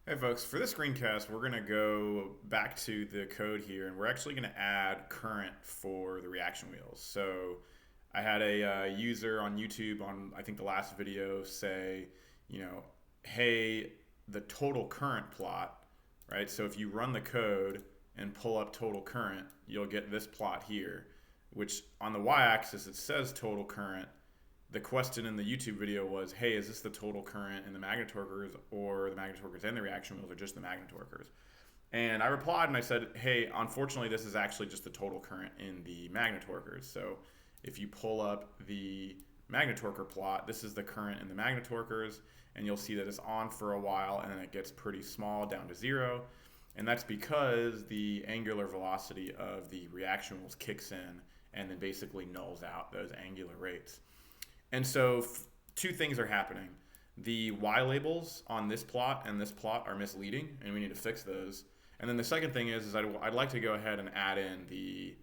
Hey folks, for this screencast, we're going to go back to the code here and we're actually going to add current for the reaction wheels. So I had a user on YouTube on, I think the last video say, hey, the total current plot, right? So if you run the code and pull up total current, you'll get this plot here, which on the y-axis it says total current. The question in the YouTube video was, hey, is this the total current in the magnetorquers or the magnetorquers and the reaction wheels or just the magnetorquers? And I replied and I said, hey, unfortunately, this is actually just the total current in the magnetorquers. So if you pull up the magnetorquer plot, this is the current in the magnetorquers, and you'll see that it's on for a while and then it gets pretty small down to zero. And that's because the angular velocity of the reaction wheels kicks in and then basically nulls out those angular rates. And so two things are happening. The y labels on this plot and this plot are misleading, and we need to fix those. And then the second thing is I'd like to go ahead and add in the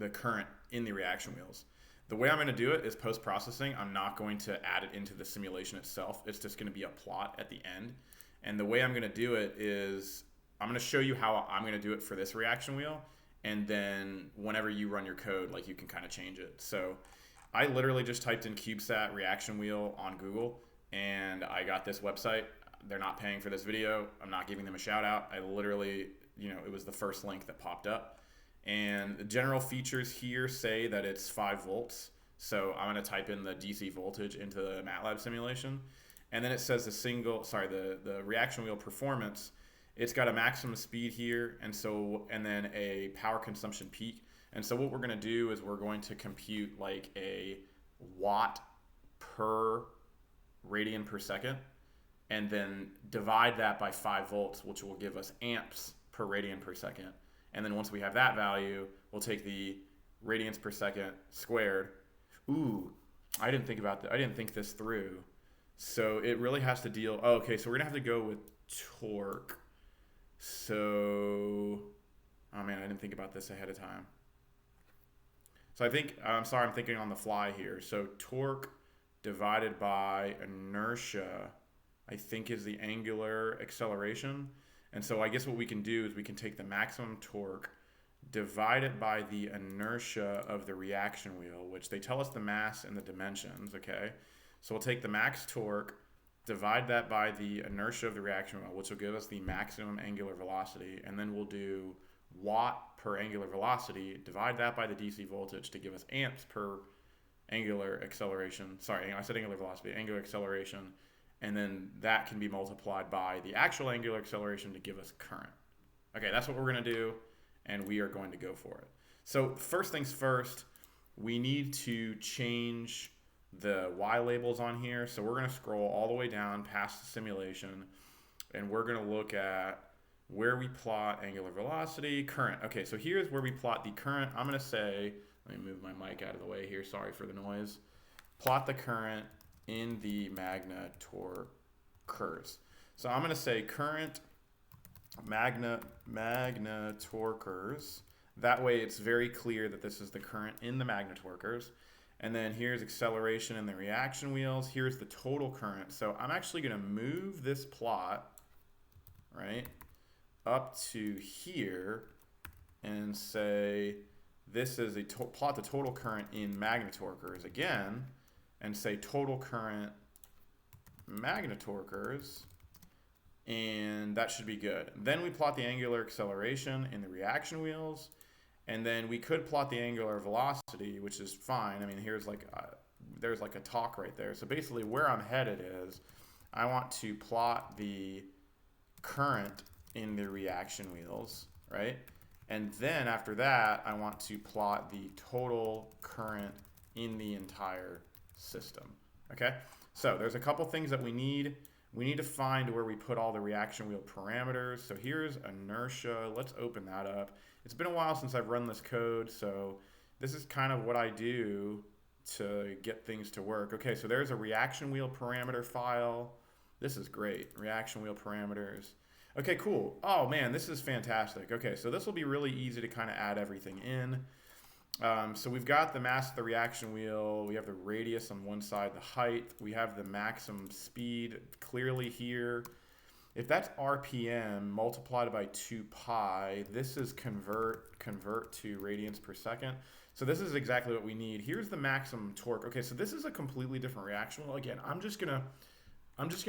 current in the reaction wheels. The way I'm going to do it is post-processing. I'm not going to add it into the simulation itself. It's just going to be a plot at the end. And the way I'm going to do it is I'm going to show you how I'm going to do it for this reaction wheel. And then whenever you run your code, like, you can kind of change it. So I literally just typed in CubeSAT reaction wheel on Google and I got this website. They're not paying for this video. I'm not giving them a shout out. I literally, it was the first link that popped up. And the general features here say that it's 5 volts. So I'm going to type in the DC voltage into the MATLAB simulation. And then it says the reaction wheel performance. It's got a maximum speed here, and then a power consumption peak. And so what we're going to do is we're going to compute like a watt per radian per second, and then divide that by 5 volts, which will give us amps per radian per second. And then once we have that value, we'll take the radians per second squared. Ooh, I didn't think this through. So it really has to deal. Oh, okay, so we're going to have to go with torque. So, oh man, I didn't think about this ahead of time. So I'm thinking on the fly here. So torque divided by inertia, I think, is the angular acceleration. And so I guess what we can do is we can take the maximum torque, divide it by the inertia of the reaction wheel, which they tell us the mass and the dimensions, okay? So we'll take the max torque, divide that by the inertia of the reaction wheel, which will give us the maximum angular velocity, and then we'll do watt per angular velocity, divide that by the DC voltage to give us amps per angular acceleration. Sorry, I said angular velocity, angular acceleration, and then that can be multiplied by the actual angular acceleration to give us current. Okay, that's what we're going to do, and we are going to go for it. So first things first, we need to change the y labels on here. So we're going to scroll all the way down past the simulation, and we're going to look at where we plot angular velocity, current. Okay, so here's where we plot the current. I'm going to say, let me move my mic out of the way here, sorry for the noise. Plot the current in the magnetorquers. So I'm going to say current magnetorquers. That way it's very clear that this is the current in the magnetorquers. And then here's acceleration in the reaction wheels. Here's the total current. So I'm actually going to move this plot, right, up to here and say this is plot the total current in magnetorquers again, and say total current magnetorquers, and that should be good. Then we plot the angular acceleration in the reaction wheels. And then we could plot the angular velocity, which is fine. I mean, there's like a talk right there. So basically where I'm headed is I want to plot the current in the reaction wheels, right? And then after that, I want to plot the total current in the entire system, okay? So there's a couple things that we need. We need to find where we put all the reaction wheel parameters. So here's inertia. Let's open that up. It's been a while since I've run this code, so this is kind of what I do to get things to work. Okay, so there's a reaction wheel parameter file. This is great, reaction wheel parameters. Okay, cool. Oh man, this is fantastic. Okay, so this will be really easy to kind of add everything in. So we've got the mass of the reaction wheel, we have the radius on one side, the height, we have the maximum speed clearly here. If that's RPM multiplied by 2 pi, this is convert to radians per second. So this is exactly what we need. Here's the maximum torque. Okay, so this is a completely different reaction wheel. Again, I'm just gonna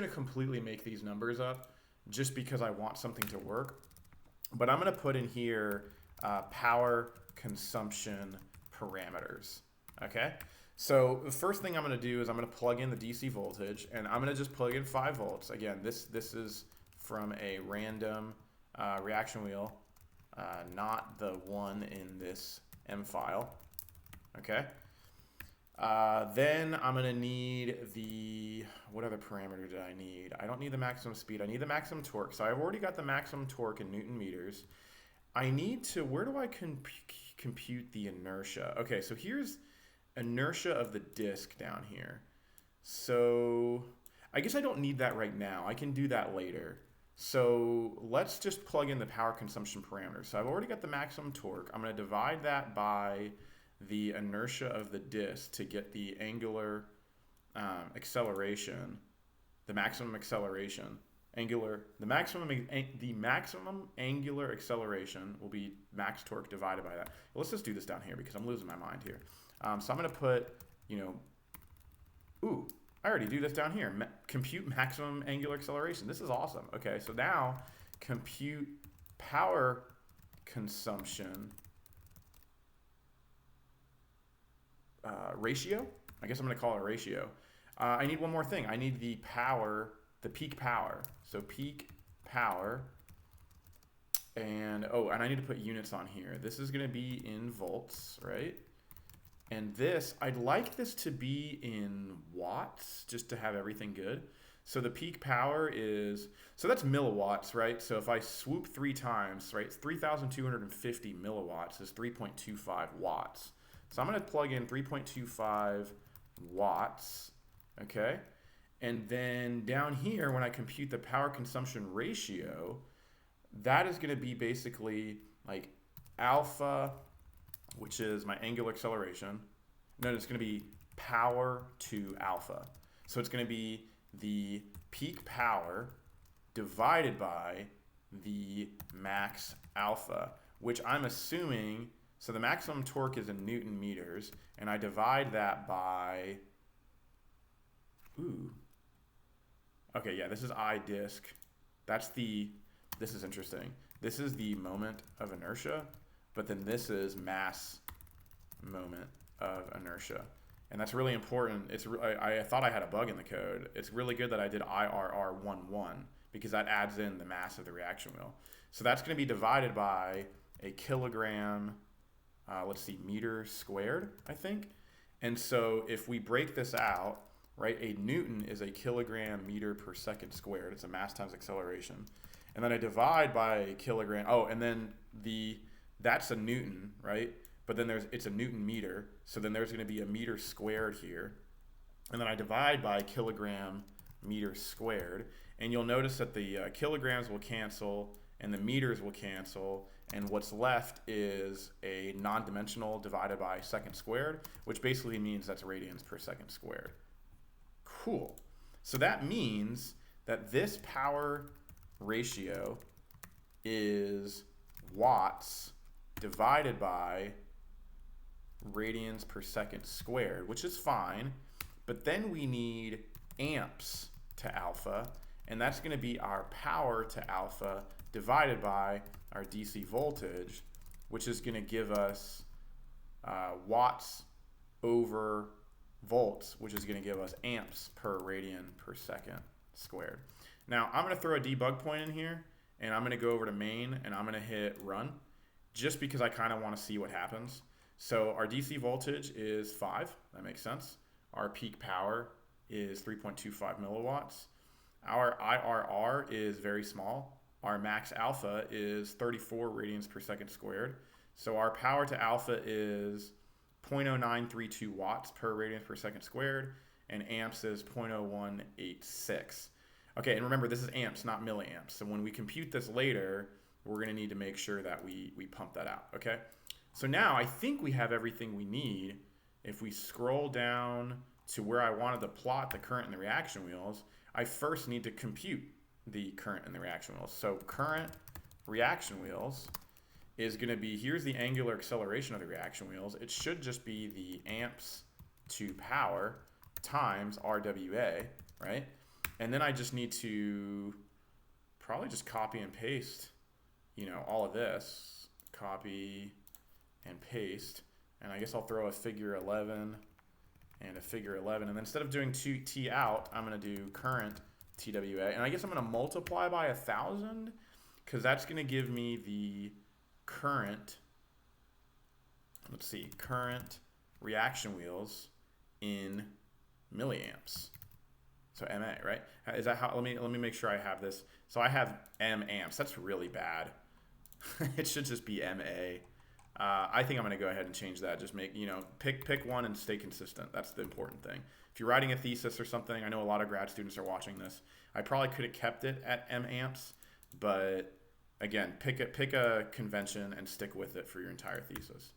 completely make these numbers up just because I want something to work. But I'm gonna put in here power consumption parameters. Okay, so the first thing I'm going to do is I'm going to plug in the DC voltage, and I'm going to just plug in 5 volts. Again, this is from a random reaction wheel, not the one in this M file. Okay. Then I'm going to need the, what other parameter did I need? I don't need the maximum speed. I need the maximum torque. So I've already got the maximum torque in Newton meters. I need to, where do I compute the inertia? Okay, so here's inertia of the disk down here. So I guess I don't need that right now. I can do that later. So let's just plug in the power consumption parameters. So I've already got the maximum torque. I'm going to divide that by the inertia of the disk to get the angular acceleration, the maximum acceleration. The maximum angular acceleration will be max torque divided by that. Well, let's just do this down here because I'm losing my mind here. So I'm going to put, I already do this down here. Compute maximum angular acceleration. This is awesome. Okay, so now compute power consumption ratio. I guess I'm going to call it a ratio. I need one more thing. I need the power, the peak power. So peak power, and I need to put units on here. This is going to be in volts, right? And this, I'd like this to be in watts just to have everything good. So the peak power is, so that's milliwatts, right? So if I swoop 3 times, right, 3,250 milliwatts is 3.25 watts. So I'm going to plug in 3.25 watts, okay? And then down here, when I compute the power consumption ratio, that is going to be basically like alpha, which is my angular acceleration. No, it's going to be power to alpha. So it's going to be the peak power divided by the max alpha, which I'm assuming, so the maximum torque is in Newton meters, and I divide that by, okay, yeah, this is I disk. This is interesting. This is the moment of inertia, but then this is mass moment of inertia. And that's really important. I thought I had a bug in the code. It's really good that I did IRR11 because that adds in the mass of the reaction wheel. So that's going to be divided by a kilogram, meter squared, I think. And so if we break this out, right, a Newton is a kilogram meter per second squared. It's a mass times acceleration. And then I divide by a kilogram. And then that's a Newton, right? But then it's a Newton meter. So then there's going to be a meter squared here. And then I divide by kilogram meter squared. And you'll notice that the kilograms will cancel and the meters will cancel. And what's left is a non-dimensional divided by second squared, which basically means that's radians per second squared. Cool. So that means that this power ratio is watts divided by radians per second squared, which is fine. But then we need amps to alpha, and that's going to be our power to alpha divided by our DC voltage, which is going to give us watts over volts, which is going to give us amps per radian per second squared. Now I'm going to throw a debug point in here, and I'm going to go over to main, and I'm going to hit run, just because I kind of want to see what happens. So our DC voltage is 5. That makes sense. Our peak power is 3.25 milliwatts. Our IRR is very small. Our max alpha is 34 radians per second squared. So our power to alpha is 0.0932 watts per radian per second squared, and amps is 0.0186. Okay, and remember, this is amps, not milliamps. So when we compute this later, we're going to need to make sure that we pump that out, okay? So now I think we have everything we need. If we scroll down to where I wanted to plot the current and the reaction wheels, I first need to compute the current and the reaction wheels. So current reaction wheels is going to be, here's the angular acceleration of the reaction wheels. It should just be the amps to power times RWA, right? And then I just need to probably just copy and paste, all of this. Copy and paste. And I guess I'll throw a figure 11 and a figure 11. And then instead of doing T out, I'm going to do current TWA. And I guess I'm going to multiply by 1,000 because that's going to give me the current, current reaction wheels in milliamps. So MA, right? Is that how, let me make sure I have this. So I have M amps. That's really bad. It should just be MA. I think I'm going to go ahead and change that. Just make, pick one and stay consistent. That's the important thing. If you're writing a thesis or something, I know a lot of grad students are watching this. I probably could have kept it at M amps, but again, pick a convention and stick with it for your entire thesis.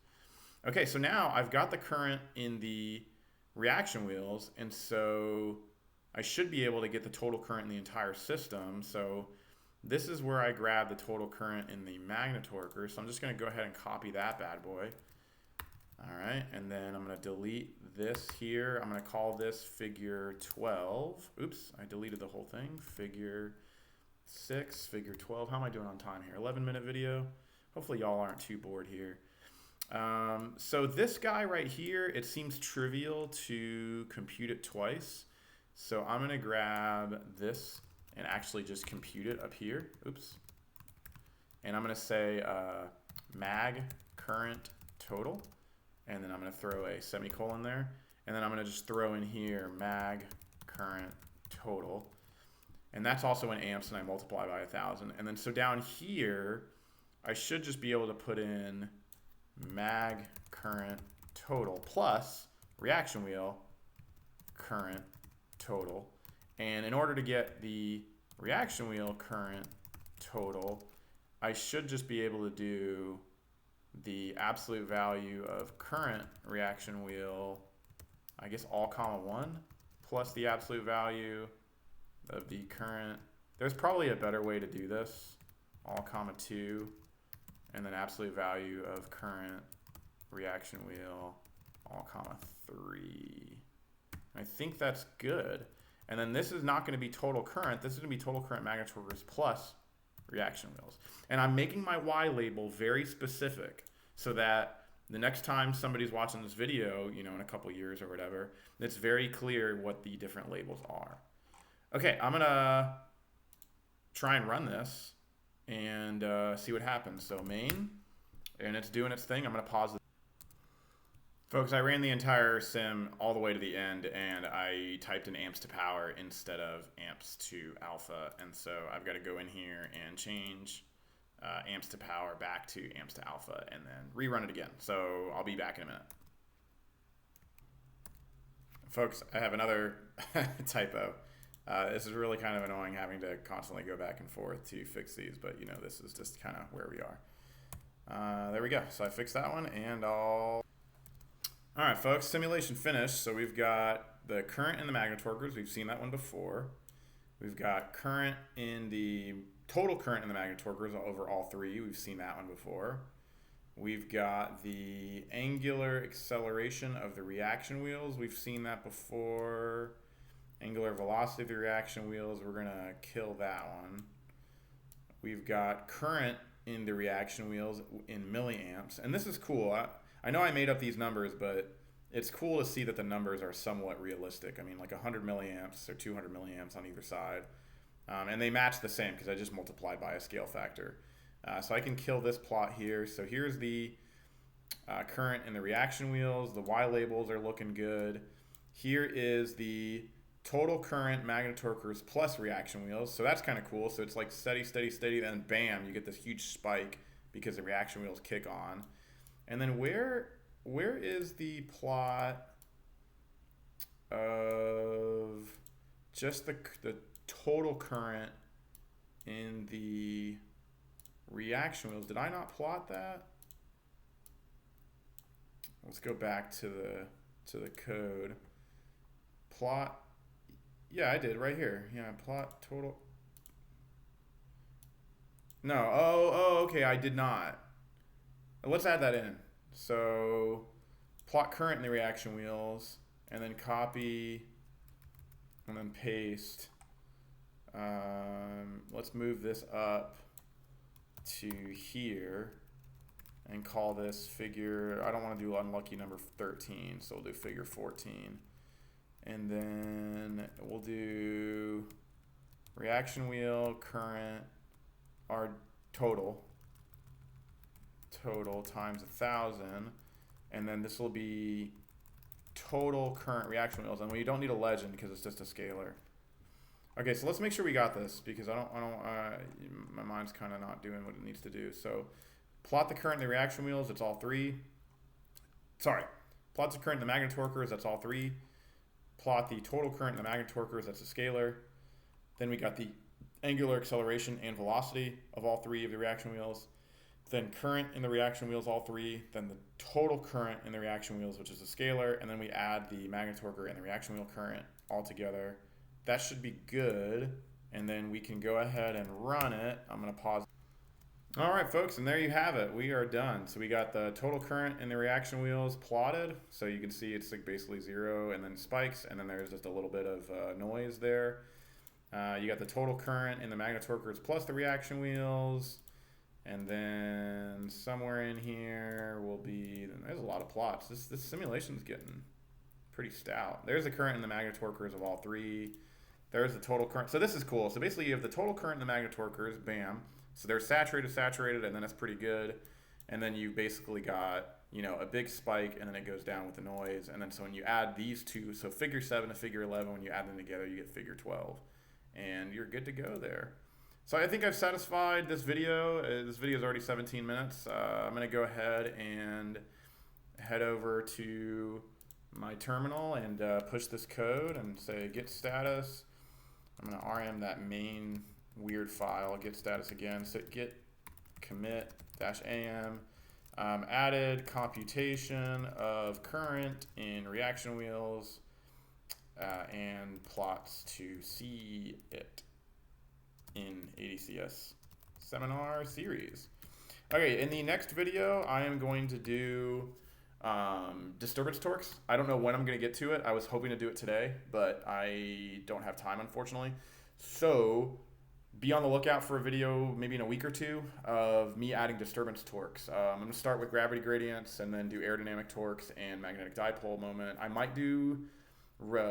Okay, so now I've got the current in the reaction wheels, and so I should be able to get the total current in the entire system. So this is where I grab the total current in the magnetorquer. So I'm just going to go ahead and copy that bad boy. All right, and then I'm going to delete this here. I'm going to call this figure 12. Oops, I deleted the whole thing. Figure 6, figure 12. How am I doing on time here? 11-minute video. Hopefully y'all aren't too bored here. So this guy right here, it seems trivial to compute it twice. So I'm going to grab this and actually just compute it up here. Oops. And I'm going to say mag current total. And then I'm going to throw a semicolon there. And then I'm going to just throw in here mag current total. And that's also in amps, and I multiply by 1,000. And then so down here, I should just be able to put in mag current total plus reaction wheel current total. And in order to get the reaction wheel current total, I should just be able to do the absolute value of current reaction wheel, I guess all comma 1, plus the absolute value of the current. There's probably a better way to do this. All comma 2, and then absolute value of current reaction wheel, all comma 3. I think that's good. And then this is not going to be total current. This is going to be total current magnetorquers plus reaction wheels. And I'm making my Y label very specific so that the next time somebody's watching this video, in a couple years or whatever, it's very clear what the different labels are. Okay, I'm going to try and run this and see what happens. So main, and it's doing its thing. I'm going to pause it. Folks, I ran the entire sim all the way to the end, and I typed in amps to power instead of amps to alpha. And so I've got to go in here and change amps to power back to amps to alpha and then rerun it again. So I'll be back in a minute. Folks, I have another typo. This is really kind of annoying having to constantly go back and forth to fix these, but this is just kind of where we are. There we go. So I fixed that one, and All right, folks, simulation finished. So we've got the current in the magnetorquers. We've seen that one before. We've got current in the total current in the magnetorquers over all three. We've seen that one before. We've got the angular acceleration of the reaction wheels. We've seen that before. Angular velocity of the reaction wheels. We're going to kill that one. We've got current in the reaction wheels in milliamps. And this is cool. I know I made up these numbers, but it's cool to see that the numbers are somewhat realistic. I mean, like 100 milliamps or 200 milliamps on either side. And they match the same because I just multiplied by a scale factor. So I can kill this plot here. So here's the current in the reaction wheels. The Y labels are looking good. Here is the total current magnetorquers plus reaction wheels. So that's kind of cool. So it's like steady, steady, steady. Then bam, you get this huge spike because the reaction wheels kick on. And then where is the plot of just the total current in the reaction wheels? Did I not plot that? let's go back to the code. Plot. Yeah, I did right here. Yeah, plot total. No. Oh, okay. I did not. Let's add that in. So plot current in the reaction wheels, and then copy, and then paste. Let's move this up to here and call this figure. I don't want to do unlucky number 13, so we'll do figure 14. And then we'll do reaction wheel current, our total times 1,000, and then this will be total current reaction wheels, and we don't need a legend because it's just a scalar. Okay, so let's make sure we got this, because my mind's kind of not doing what it needs to do. So plot the current in the reaction wheels, it's all three. Sorry, plot the current in the magnet torquers, that's all three. Plot the total current in the magnet torquers, that's a scalar. Then we got the angular acceleration and velocity of all three of the reaction wheels. Then current in the reaction wheels, all three. Then the total current in the reaction wheels, which is a scalar. And then we add the magnet torquer and the reaction wheel current all together. That should be good. And then we can go ahead and run it. I'm going to pause. All right, folks, and there you have it. We are done. So we got the total current in the reaction wheels plotted. So you can see it's like basically 0 and then spikes, and then there's just a little bit of noise there. You got the total current in the magnet torquers plus the reaction wheels. And then somewhere in here will be, there's a lot of plots. This simulation's getting pretty stout. There's the current in the magnet torquers of all three. There's the total current. So this is cool. So basically you have the total current in the magnet torquers, bam. So they're saturated, and then it's pretty good. And then you basically got, you know, a big spike, and then it goes down with the noise. And then so when you add these two, so figure 7 to figure 11, when you add them together, you get figure 12. And you're good to go there. So I think I've satisfied this video. This video is already 17 minutes. I'm going to go ahead and head over to my terminal and push this code and say git status. I'm going to rm that main weird file, git status again. So git commit -am. Added computation of current in reaction wheels and plots to see it in ADCS Seminar Series. Okay, in the next video, I am going to do disturbance torques. I don't know when I'm going to get to it. I was hoping to do it today, but I don't have time, unfortunately. So be on the lookout for a video maybe in a week or two of me adding disturbance torques. I'm going to start with gravity gradients and then do aerodynamic torques and magnetic dipole moment. I might do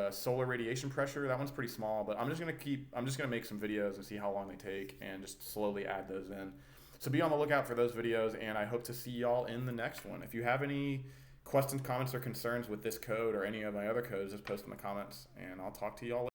solar radiation pressure. That one's pretty small, but I'm just gonna make some videos and see how long they take and just slowly add those in. So be on the lookout for those videos, and I hope to see y'all in the next one. If you have any questions, comments, or concerns with this code or any of my other codes, just post in the comments, and I'll talk to y'all later.